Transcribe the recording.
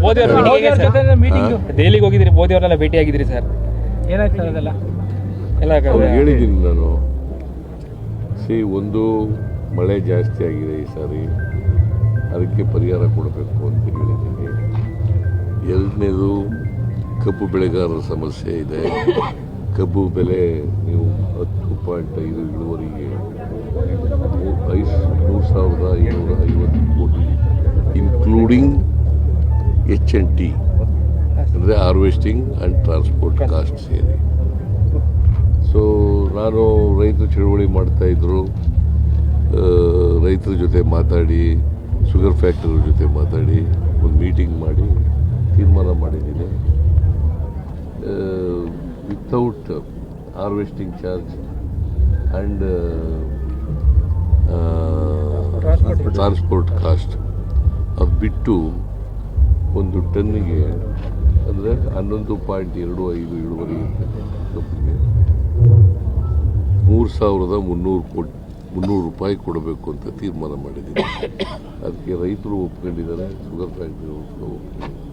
ಮೋದಿ ಅವ್ರ ಮೀಟಿಂಗ್ ದೆಹಲಿಗೆ ಹೋಗಿದ್ರಿ, ಮೋದಿ ಅವ್ರನ್ನೆಲ್ಲ ಭೇಟಿ ಆಗಿದ್ರಿ ಸರ್, ಏನಾಯ್ತು ಸರ್ ಅದೆಲ್ಲ? ಎಲ್ಲ ಅವ್ರಿಗೆ ಹೇಳಿದ್ದೀನಿ ನಾನು. ಒಂದು ಮಳೆ ಜಾಸ್ತಿ ಆಗಿದೆ ಈ ಸಾರಿ, ಅದಕ್ಕೆ ಪರಿಹಾರ ಕೊಡಬೇಕು ಅಂತ ಹೇಳಿದ್ದೀನಿ. ಎರಡನೇದು ಕಬ್ಬು ಬೆಳೆಗಾರರ ಸಮಸ್ಯೆ ಇದೆ. ಕಬ್ಬು ಬೆಲೆ ನೀವು 10.5 ಇಳುವರಿಗೆ 3,550 ಕೋಟಿ ಇನ್ಕ್ಲೂಡಿಂಗ್ H&T ಅಂದರೆ ಹಾರ್ವೆಸ್ಟಿಂಗ್ ಆ್ಯಂಡ್ ಟ್ರಾನ್ಸ್ಪೋರ್ಟ್ ಕಾಸ್ಟ್ ಸೇರಿ. ಸೊ ನಾನು ರೈತರು ಚಳುವಳಿ ಮಾಡ್ತಾಯಿದ್ರು, ರೈತರ ಜೊತೆ ಮಾತಾಡಿ, ಶುಗರ್ ಫ್ಯಾಕ್ಟರಿ ಜೊತೆ ಮಾತಾಡಿ ಒಂದು ಮೀಟಿಂಗ್ ಮಾಡಿ ತೀರ್ಮಾನ ಮಾಡಿದ್ದೀನಿ. Without harvesting charge and transport cost ಅದು ಬಿಟ್ಟು ಒಂದು ಟನ್ನಿಗೆ ಅಂದರೆ 11.25 ಇಳುವರಿ ಕಬ್ಬಿಗೆ 3,300 ರೂಪಾಯಿ ಕೊಡಬೇಕು ಅಂತ ತೀರ್ಮಾನ ಮಾಡಿದ್ದೀನಿ. ಅದಕ್ಕೆ ರೈತರು ಒಪ್ಕೊಂಡಿದ್ದಾರೆ, ಶುಗರ್ ಫ್ಯಾಕ್ಟ್ರಿ ಒಪ್ಕೊಂಡಿದ್ದಾರೆ.